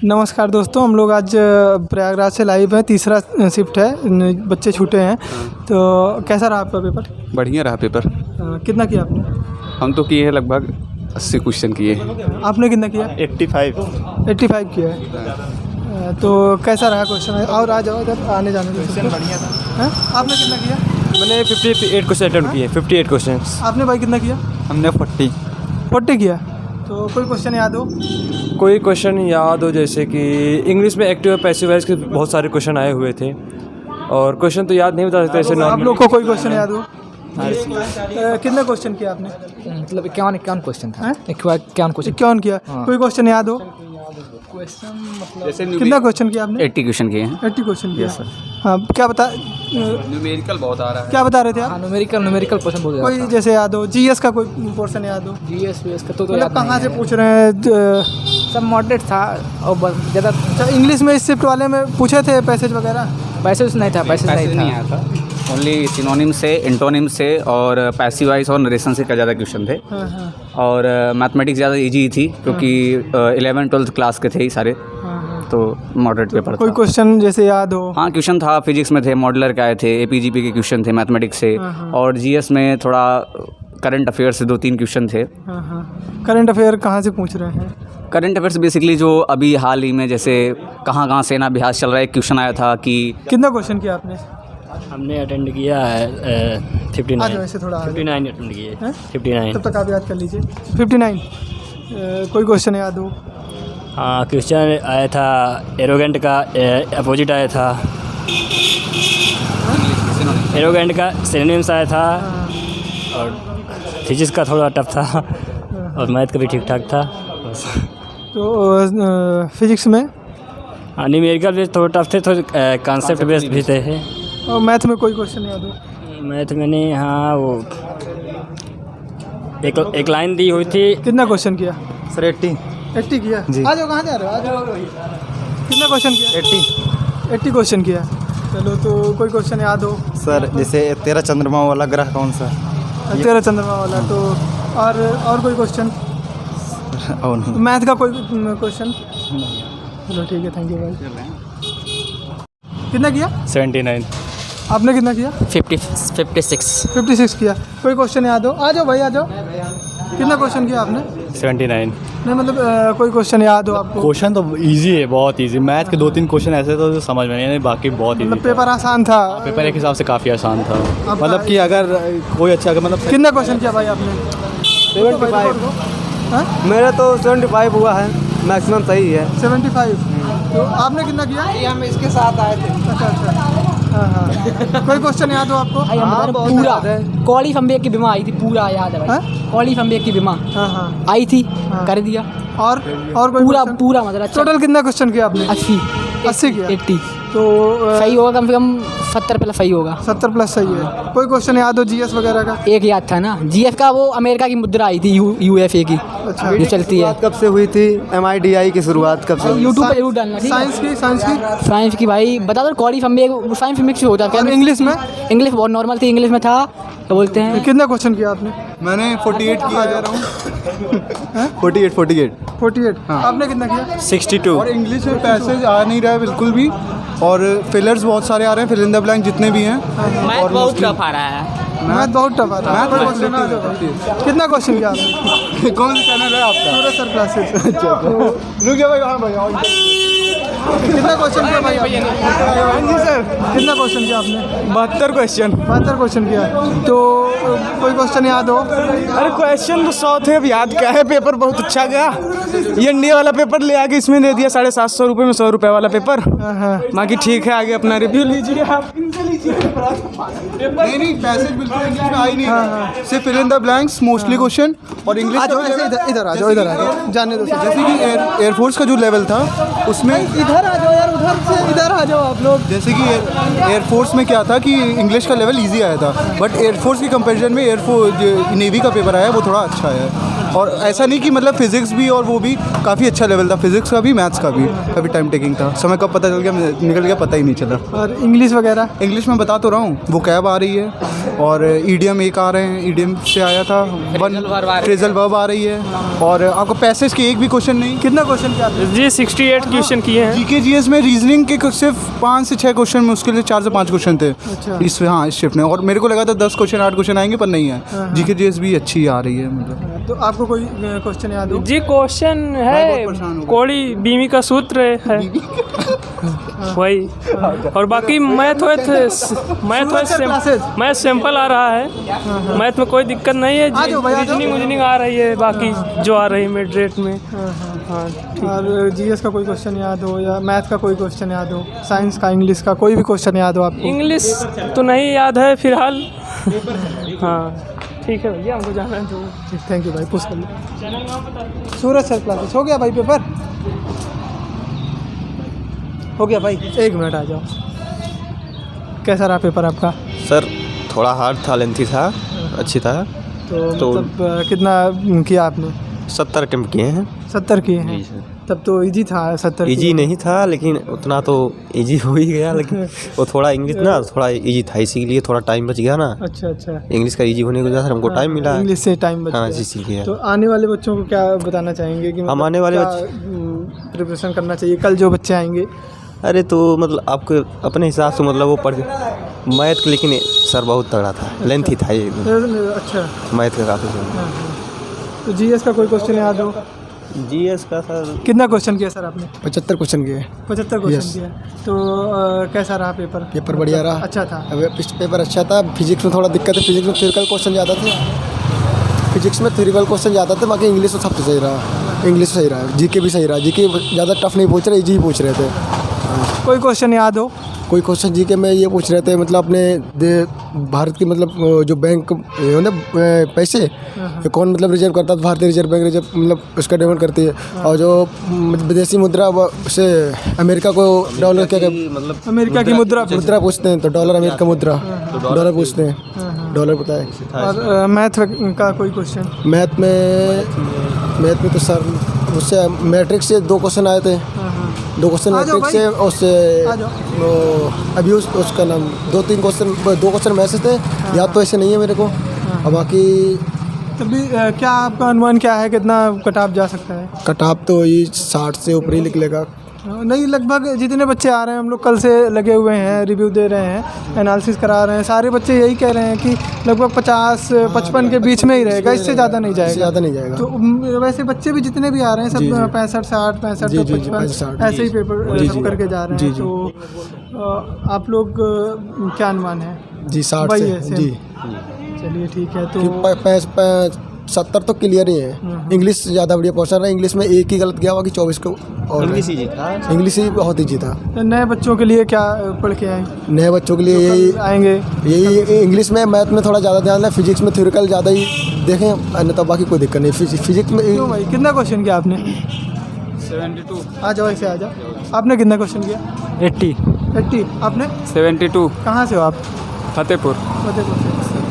नमस्कार दोस्तों, हम लोग आज प्रयागराज से लाइव हैं। तीसरा शिफ्ट है, बच्चे छूटे हैं। तो कैसा रहा आपका पेपर? बढ़िया रहा पेपर। कितना किया आपने? हम तो किए हैं लगभग 80 क्वेश्चन किए। आपने कितना किया? 85 किया है। तो कैसा रहा क्वेश्चन? और आ जाओ इधर, आने जाने दो। क्वेश्चन बढ़िया था। आपने कितना किया? मैंने 58 क्वेश्चन अटेम्प्ट किए, 58 क्वेश्चन। आपने भाई कितना किया? हमने 40 किया। तो कोई क्वेश्चन याद हो? कोई क्वेश्चन याद हो, जैसे कि इंग्लिश में एक्टिव और पैसिव वॉइस के बहुत सारे क्वेश्चन आए हुए थे, और क्वेश्चन तो याद नहीं बता सकते ऐसे। आप लोग को कोई क्वेश्चन याद हो? कितने क्वेश्चन किया आपने? मतलब 51 क्वेश्चन था। 51 क्वेश्चन 51 किया। कोई क्वेश्चन याद हो? क्वेश्चन मतलब कितना क्वेश्चन किया आपने? 80 क्वेश्चन किए हैं। 80 क्वेश्चन किया। हाँ, क्या बता न्यूमेरिकल बहुत आ रहा है। क्या बता रहे थे आप? न्यूमेरिकल क्वेश्चन बोल रहा कोई जैसे याद हो? जीएस का कोई पोर्शन याद हो? जीएस का तो मतलब याद नहीं कहाँ से है। पूछ रहे हैं? सब मॉडरेट था और ज़्यादा अच्छा, इंग्लिश में इस शिफ्ट वाले में पूछे थे पैसेज वगैरह? पैसेज नहीं था। पैसेज नहीं आया था। ओनली सिनोनिम से, एंटोनिम से और पैसिव वॉइस और नरेशन से का ज़्यादा क्वेश्चन थे। हाँ हाँ और मैथमेटिक्स ज़्यादा इजी थी, क्योंकि 11th-12th क्लास के थे ही सारे, हाँ। तो मॉडरेट पेपर कोई था। क्वेश्चन जैसे याद हो? हाँ, क्वेश्चन था। फिजिक्स में थे, मॉडलर के आए थे, एपीजीपी के क्वेश्चन थे मैथमेटिक्स से। और जीएस में थोड़ा करंट अफेयर से 2-3 क्वेश्चन थे। हाँ हाँ। करंट अफेयर कहाँ से पूछ रहे हैं? करंट अफेयर्स बेसिकली जो अभी हाल ही में जैसे कहाँ कहाँ सेना अभ्यास चल रहा है, एक क्वेश्चन आया था कि कितना क्वेश्चन किया आपने? हमने अटेंड किया है 59। आ जाओ ऐसे थोड़ा आ जाओ। 59 अटेंड किए। हैं? 59। तब तक आप याद कर लीजिए। 59। कोई क्वेश्चन याद हो? हाँ, क्वेश्चन आया था एरोगेंट का अपोजिट आया था। एरोगेंट का सिनोनिम्स आया था। और फिजिक्स का थोड़ा टफ था, और मैथ का भी ठीक ठाक था। तो फिजिक्स में? हाँ, न्यूमेरिकल भी थोड़ा टफ थे, थोड़े कॉन्सेप्ट बेस्ड भी थे। और मैथ में कोई क्वेश्चन याद हो? मैथ में नहीं। हाँ, वो एक लाइन दी हुई थी। कितना क्वेश्चन किया? सर 80 किया। आ जाओ, कहाँ जा रहे हो? आ जाओ। कितना क्वेश्चन किया? 80 क्वेश्चन किया। चलो, तो कोई क्वेश्चन याद हो? सर जैसे 13 चंद्रमा वाला ग्रह कौन सा? 13 चंद्रमा वाला। तो और कोई क्वेश्चन? और नहीं। मैथ का कोई क्वेश्चन? चलो ठीक है, थैंक यू भाई। कितना किया? 79। आपने कितना किया? 56 किया। कोई क्वेश्चन याद हो? आ जाओ भाई, आ जाओ। कितना क्वेश्चन किया आपने? 79। नहीं, मतलब कोई क्वेश्चन याद हो आपको? क्वेश्चन तो इजी है, बहुत इजी। मैथ के 2-3 क्वेश्चन ऐसे तो समझ में नहीं आए, बाकी बहुत इजी। मतलब पेपर आसान था? पेपर एक हिसाब से काफ़ी आसान था। अब मतलब कि अगर कोई अच्छा, अगर मतलब कितना क्वेश्चन किया भाई आपने? 75। हाँ? मेरा तो 75 हुआ है, मैक्सिमम सही है। 75। तो आपने कितना किया? हम इसके साथ आए थे। अच्छा। हाँ हाँ। कोई क्वेश्चन याद हो आपको? भाई हमारा पूरा कॉली फंबे की बीमा आई थी, पूरा याद है भाई। कॉली फंबे की बीमा हाँ। आई थी, कर दिया। और कोई पूरा मतलब टोटल कितना क्वेश्चन किया आपने? 80 किया। 80 तो सही होगा, कम से कम 70 प्लस सही होगा। 70 प्लस सही है। कोई क्वेश्चन याद हो जीएस वगैरह का? एक याद था ना, जीएफ का, वो अमेरिका की मुद्रा आई थी, यूएफए की, अच्छा। जो चलती है। कब से हुई थी MIDI की शुरुआत कब से? यूट्यूब पे जरूर डालना, ठीक है? साइंस की भाई बता दो। कॉली फंबे साइंस मिक्स होता है। और इंग्लिश में? इंग्लिश बहुत नॉर्मल थी। इंग्लिश में था, क्या बोलते हैं? कितना क्वेश्चन किया आपने? मैंने 48 किया जा रहा हूँ। 48। आपने कितना किया? 62। और इंग्लिश में पैसेज आ नहीं रहा है बिल्कुल भी, और फिलर्स बहुत सारे आ रहे हैं, फिल इन द ब्लैंक जितने भी हैं। मैथ बहुत टफ आ रहा है। मैथ बहुत टफ आता है। कितना क्वेश्चन किया आपने? कौन सा चैनल है आपका? सूरज सर क्लासेस। रुक जाओ भाई, हाँ भाई आओ। कितना क्वेश्चन किया भाई आपने? जी सर, कितना क्वेश्चन किया आपने? 72 क्वेश्चन। 72 क्वेश्चन किया। तो कोई क्वेश्चन याद हो? अरे क्वेश्चन तो 100 थे, अब याद क्या है। पेपर बहुत अच्छा गया। ये इंडिया वाला पेपर ले आके इसमें दे दिया 750 रुपये में, 100 रुपये वाला पेपर। बाकी ठीक है, आगे अपना रिव्यू लीजिए आप। नहीं पैसेज बिल्कुल इंग्लिश में आ ही नहीं रहा, सिर्फ fill in the blanks mostly question. और इंग्लिश इधर आ जाओ, जाने दो। जैसे कि एयरफोर्स का जो लेवल था उसमें, इधर आ जाओ यार, उधर से इधर आ जाओ आप लोग। जैसे कि एयरफोर्स में क्या था कि इंग्लिश का लेवल इजी आया था, बट एयरफोर्स के कंपैरिजन में नेवी का पेपर आया वो थोड़ा अच्छा है। और ऐसा नहीं कि मतलब फिजिक्स भी और वो भी काफ़ी अच्छा लेवल था, फिजिक्स का भी मैथ्स का भी काफ़ी टाइम टेकिंग था। समय कब पता चल गया निकल गया पता ही नहीं चला। और इंग्लिश वगैरह? इंग्लिश में बता तो रहा हूँ, वो कैब आ रही है और ईडीएम एक आ रहे हैं, ईडीएम से आया था वन, फ्रेजल वर्ब आ रही है और आपको पैसेज के एक भी क्वेश्चन नहीं। कितना क्वेश्चन किया आपने? जी 68 क्वेश्चन किए हैं। जीके जीएस में रीजनिंग के सिर्फ 5 से 6 क्वेश्चन में उसके लिए 4 से 5 क्वेश्चन थे। अच्छा। इस शिफ्ट में, और मेरे को लगा था 10 क्वेश्चन 8 क्वेश्चन आएंगे पर नहीं है। जीके जीएस भी अच्छी आ रही है मतलब। तो आपको कोई क्वेश्चन याद हो? जी क्वेश्चन है कोड़ी बीमी का सूत्र है वही, और बाकी मैथ सिंपल आ रहा है, मैथ में कोई दिक्कत नहीं है। रीजनिंग आ रही है बाकी जो आ रही है मिड रेट में। हाँ। और जीएस का कोई क्वेश्चन याद हो या मैथ का कोई क्वेश्चन याद हो, साइंस का, इंग्लिश का कोई भी क्वेश्चन याद हो आपको? इंग्लिश तो नहीं याद है फिलहाल। हाँ ठीक है भैया, हमको जाना है तो। थैंक यू भाई, पूछ कर लो। सूरज सर क्लासेस हो गया भाई पेपर? हो गया भाई, 1 मिनट आ जाओ। कैसा रहा पेपर आपका? सर थोड़ा हार्ड था, लेंथी था, अच्छी था। तो मतलब कितना किया आपने? 70 अटेम्प्ट किए हैं। 70 किए हैं? तब तो इजी था 70? इजी नहीं था लेकिन उतना तो इजी हो ही गया, लेकिन वो थोड़ा इंग्लिश ना थोड़ा इजी था, इसीलिए थोड़ा टाइम बच गया ना। अच्छा अच्छा। इंग्लिश का इजी होने की वजह से हमको टाइम मिला। इंग्लिश से टाइम बच हाँ गया। इसीलिए। तो आने वाले बच्चों को क्या बताना चाहेंगे कि हम आने वाले प्रिपरेशन करना चाहिए कल जो बच्चे आएंगे? अरे तो मतलब आपको अपने हिसाब से मतलब वो पढ़ मैथ के, लेकिन सर बहुत तगड़ा था, लेंथी था ये। अच्छा। मैथ का काफ़ी। तो जीएस का कोई क्वेश्चन याद हो? जीएस का सर कितना क्वेश्चन किया सर आपने? 75 क्वेश्चन किए। 75 क्वेश्चन किया। तो कैसा रहा पेपर? पेपर बढ़िया रहा, अच्छा था। पेपर अच्छा था। फिजिक्स में थोड़ा दिक्कत है, फिजिक्स में थ्योरिकल क्वेश्चन ज़्यादा थे, फिजिक्स में थ्योरिकल क्वेश्चन ज़्यादा थे। बाकी इंग्लिश तो सबसे सही रहा, इंग्लिश सही रहा, जीके भी सही रहा। जीके ज़्यादा टफ नहीं पूछ रहे, इजी ही पूछ रहे थे। कोई क्वेश्चन याद हो? कोई क्वेश्चन जीके में ये पूछ रहे थे मतलब अपने भारत की मतलब जो बैंक है ना पैसे ये कौन मतलब रिजर्व करता है? भारतीय रिजर्व बैंक रिजर्व मतलब उसका डिमांड करती है। और जो विदेशी मुद्रा से अमेरिका को डॉलर क्या मतलब अमेरिका की मुद्रा पूछते हैं तो डॉलर, अमेरिका मुद्रा डॉलर पूछते हैं, डॉलर बताए। और मैथ का कोई क्वेश्चन? मैथ में तो सर उससे मैट्रिक्स से 2 क्वेश्चन आए थे, 2 क्वेश्चन मैट्रिक्स से, उससे अभी उसका नाम 2 क्वेश्चन मैथ थे, याद तो ऐसे नहीं है मेरे को। और बाकी तभी क्या आपका अनुमान क्या है, कितना कट ऑफ जा सकता है? कट ऑफ तो ये 60 से ऊपर ही निकलेगा। नहीं, लगभग जितने बच्चे आ रहे हैं, हम लोग कल से लगे हुए हैं, रिव्यू दे रहे हैं, एनालिसिस करा रहे हैं, सारे बच्चे यही कह रहे हैं कि लगभग 50-55 के बीच में ही रहेगा, इससे ज़्यादा नहीं जाएगा। तो वैसे बच्चे भी जितने भी आ रहे हैं सब 65, 60, 65 तो 55 ऐसे ही पेपर सब करके जा रहे हैं। तो आप लोग क्या अनुमान है? जी 60 से जी। चलिए ठीक है। तो 70 तो क्लियर ही है। इंग्लिश ज़्यादा बढ़िया पहुँचा रहा है, इंग्लिश में एक ही गलत गया, बाकी 24 को और इंग्लिश ही था। इंग्लिश ही बहुत ईजी था। नए बच्चों के लिए क्या पढ़ के आए? नए बच्चों के लिए यही आएंगे, यही इंग्लिश में, मैथ में थोड़ा ज़्यादा ध्यान है, फिजिक्स में थ्योरिकल ज़्यादा ही देखें, अन्यथा बाकी कोई दिक्कत नहीं। फिजिक्स में क्यों भाई, कितना क्वेश्चन किया आपने? 72। आ जाओ ऐसे आ जाओ। आपने कितना क्वेश्चन किया? 80। आपने? 72। कहाँ से हो आप? फतेहपुर। से।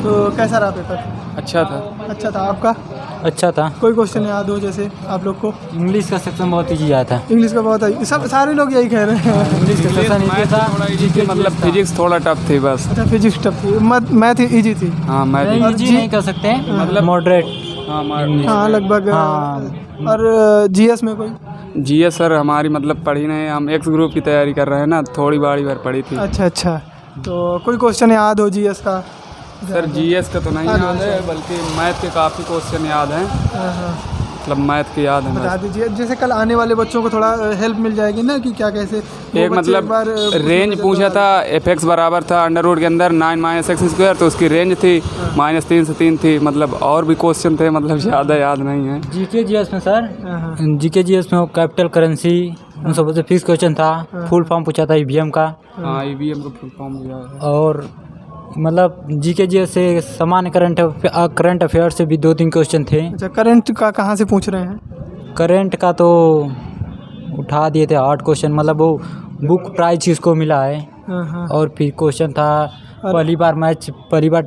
तो कैसा रहा पेपर? अच्छा था। आपका? अच्छा था। कोई क्वेश्चन याद हो जैसे आप लोग को? इंग्लिश का सेक्शन बहुत ईजी आया था। इंग्लिश का बहुत है, सब सारे लोग यही कह रहे हैं। इंग्लिश का सेक्शन ईजी था, मतलब फिजिक्स थोड़ा टफ थी बस। अच्छा, फिजिक्स टफ थी, मैथ ईजी थी। हाँ मैथ ईजी नहीं कर सकते हैं, मतलब मॉडरेट। हाँ लगभग। और जीएस में कोई? जीएस सर हमारी मतलब पढ़ी नहीं, हम एक्स ग्रुप की तैयारी कर रहे हैं ना, थोड़ी बारी बार पढ़ी थी। अच्छा। तो कोई क्वेश्चन याद हो जीएस का? सर जीएस का तो नहीं याद है, बल्कि मैथ के काफ़ी क्वेश्चन याद हैं, मतलब मैथ के याद है। बता दीजिए, जैसे कल आने वाले बच्चों को थोड़ा हेल्प मिल जाएगी ना कि क्या कैसे। एक मतलब रेंज पूछा था, fx बराबर था अंडर रूट के अंदर 9 - x², तो उसकी रेंज थी -3 से 3 थी, मतलब और भी क्वेश्चन थे, मतलब ज़्यादा याद नहीं है। जीके जीएस में सर, जीके जीएस में कैपिटल करेंसी उन सब से फिक्स क्वेश्चन था, फुल फॉर्म पूछा था ईवीएम का। हाँ ईवीएम का फुल फॉर्म दिया है। और मतलब जीके जीएस से सामान्य करंट अफेयर से भी 2-3 क्वेश्चन थे। अच्छा, करंट का कहाँ से पूछ रहे हैं? करंट का तो उठा दिए थे 8 क्वेश्चन, मतलब वो बुक प्राइज किसको मिला है। और फिर क्वेश्चन था पहली बार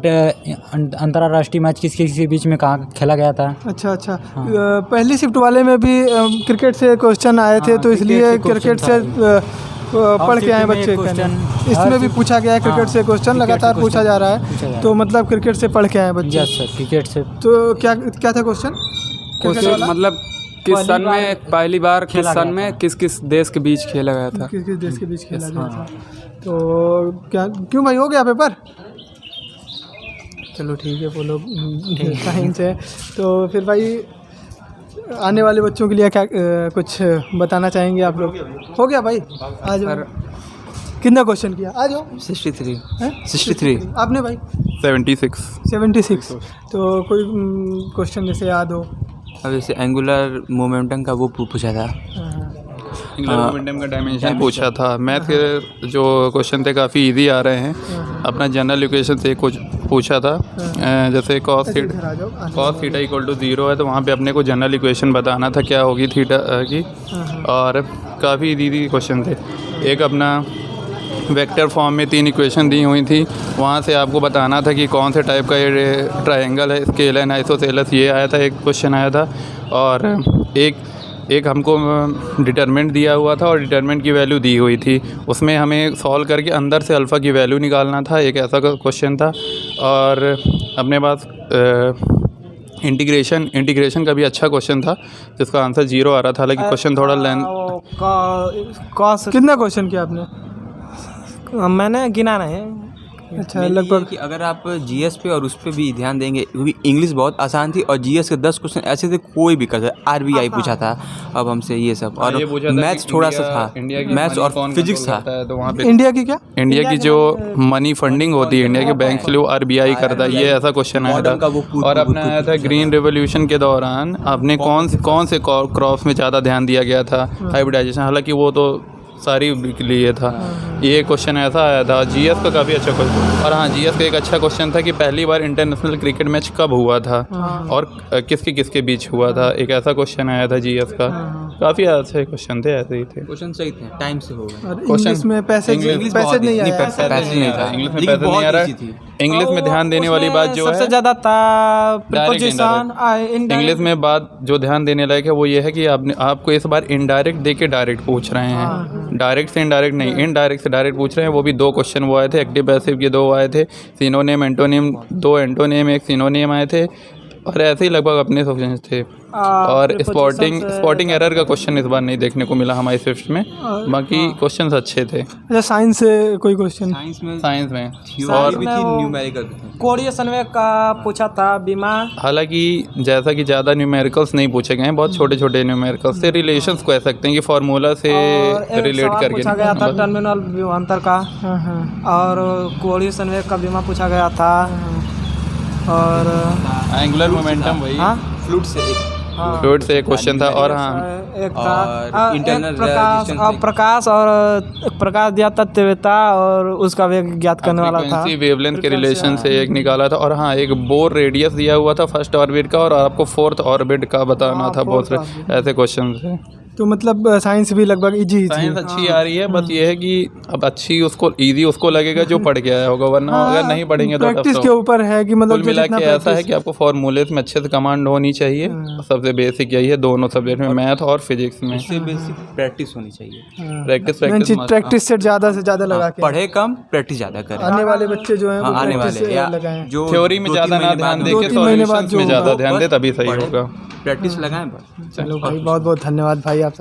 अंतर्राष्ट्रीय मैच किस किस के बीच में कहाँ खेला गया था। अच्छा अच्छा। पहली शिफ्ट वाले में भी क्रिकेट से क्वेश्चन आए थे, तो इसलिए क्रिकेट से पढ़ के आए बच्चे। इसमें भी पूछा गया है क्रिकेट से क्वेश्चन, लगातार पूछा जा रहा है, तो मतलब क्रिकेट से पढ़ के आए बच्चे। यस सर, क्रिकेट से। तो क्या क्या था क्वेश्चन? मतलब किस सन में पहली बार किस सन में किस किस देश के बीच खेला गया था? किस किस देश के बीच खेला गया था? तो क्या क्यों भाई, हो गया पेपर? चलो ठीक है, बोलो साइंस है। तो फिर भाई आने वाले बच्चों के लिए क्या कुछ बताना चाहेंगे आप लोग? हो गया भाई, आ जाओ। कितना क्वेश्चन किया? आ जाओ। 63। आपने भाई? 76। तो कोई क्वेश्चन जैसे याद हो? अब जैसे एंगुलर मोमेंटम का वो पूछा था। एंगुलर मोमेंटम का डायमेंशन पूछा था। मैथ के जो क्वेश्चन थे काफ़ी इजी आ रहे हैं। अपना जनरल इक्वेशन से कुछ पूछा था, जैसे cos थीटा इक्वल टू 0 है, तो वहाँ पे अपने को जनरल इक्वेशन बताना था क्या होगी थीटा की, और काफ़ी इजी क्वेश्चन थे। एक अपना वेक्टर फॉर्म में 3 इक्वेशन दी हुई थी, वहाँ से आपको बताना था कि कौन से टाइप का ये ट्रायंगल है, स्केल एंड आइसोसेलेस, ये आया था, एक क्वेश्चन आया था। और एक हमको डिटरमिनेंट दिया हुआ था और डिटरमिनेंट की वैल्यू दी हुई थी, उसमें हमें सॉल्व करके अंदर से अल्फ़ा की वैल्यू निकालना था, एक ऐसा क्वेश्चन था। और अपने पास इंटीग्रेशन का भी अच्छा क्वेश्चन था, जिसका आंसर 0 आ रहा था, हालांकि क्वेश्चन थोड़ा कितना क्वेश्चन किया आपने? मैंने गिना नहीं। अच्छा, लगभग कि अगर आप जीएस पे और उस पे भी ध्यान देंगे, क्योंकि इंग्लिश बहुत आसान थी और जीएस के 10 क्वेश्चन ऐसे थे कोई भी कर सकता। आरबीआई पूछा था अब हमसे ये सब, और मैथ्स थोड़ा सा था, मैथ्स और फिजिक्स था। तो वहाँ पे इंडिया की क्या? इंडिया की जो मनी फंडिंग होती है इंडिया के बैंक के लिए, वो आरबीआई करता है, ये ऐसा क्वेश्चन आया था। और अपना आया था ग्रीन रेवोल्यूशन के दौरान आपने कौन से क्रॉप्स में ज़्यादा ध्यान दिया गया था, हाइब्रिडाइजेशन, हालांकि वो तो सारी के लिए था। ये क्वेश्चन ऐसा आया था। जीएस का काफ़ी अच्छा क्वेश्चन, और हाँ, जीएस का एक अच्छा क्वेश्चन था कि पहली बार इंटरनेशनल क्रिकेट मैच कब हुआ था और किसके बीच हुआ था, एक ऐसा क्वेश्चन आया था जीएस का। काफ़ी अच्छे क्वेश्चन थे, ऐसे ही थे क्वेश्चन, सही थे, टाइम से हो गए। इंग्लिश में पैसेज नहीं आया, पैसेज नहीं था, इंग्लिश में पैसेज नहीं आ रहा है। इंग्लिश में ध्यान देने वाली बात जो है सबसे ज़्यादा था प्रीपोजिशन। इंग्लिश में बात जो ध्यान देने लायक है वो ये है कि आपको इस बार इनडायरेक्ट दे के डायरेक्ट पूछ रहे हैं, डायरेक्ट से इनडायरेक्ट नहीं, इनडायरेक्ट से डायरेक्ट पूछ रहे हैं। वो भी 2 क्वेश्चन वो आए थे, एक्टिव पैसिव के 2 आए थे, सिनोनिम एंटोनिम 2 एंटोनिम 1 सिनोनिम आए थे, और ऐसे ही लगभग अपने क्वेश्चन थे। और स्पॉटिंग एरर का क्वेश्चन इस बार नहीं देखने को मिला हमारी स्विफ्ट में, बाकी क्वेश्चंस अच्छे थे। अच्छा, साइंस से कोई क्वेश्चन? साइंस में और भी थी, न्यूमेरिकल कोरिलेशन का पूछा था बीमा। हालांकि जैसा कि ज़्यादा न्यूमेरिकल्स नहीं पूछे गए हैं, बहुत छोटे छोटे न्यूमेरिकल्स से रिलेशंस कह सकते हैं कि फार्मूला से रिलेट करके पूछा गया था टर्मिनल विभवांतर का, और कोरिलेशन का बीमा पूछा गया था, और एंगुलर मोमेंटम वही फ्लूइड से एक क्वेश्चन था। और हाँ, एक था इंटरनल प्रकाश और प्रकाश दिया था तीव्रता, और उसका वेग ज्ञात करने वाला था, वेवलेंथ के रिलेशन से एक निकाला था। और हाँ, एक बोर रेडियस दिया हुआ था फर्स्ट ऑर्बिट का, और आपको 4th ऑर्बिट का बताना था। बहुत ऐसे क्वेश्चन थे। तो मतलब साइंस भी लगभग इजी साइंस अच्छी आ रही है, बस ये है कि अब अच्छी उसको इजी उसको लगेगा जो पढ़ के आया होगा, वरना अगर नहीं पढ़ेंगे तो प्रैक्टिस के ऊपर है कि मतलब मिला के ऐसा है कि आपको फॉर्मूलेस में अच्छे से कमांड होनी चाहिए। सबसे बेसिक यही है दोनों सब्जेक्ट में, मैथ और फिजिक्स में। सबसे बेसिक प्रैक्टिस होनी चाहिए। प्रैक्टिस से ज़्यादा लगा के पढ़े कम, प्रैक्टिस ज़्यादा करें। आने वाले बच्चे जो हैं आने वाले जो थ्योरी में ज़्यादा ना ध्यान देके सॉल्यूशंस में ज़्यादा ध्यान दे, तभी सही होगा। प्रैक्टिस लगाएं बस। चलो भाई, बहुत बहुत धन्यवाद भाई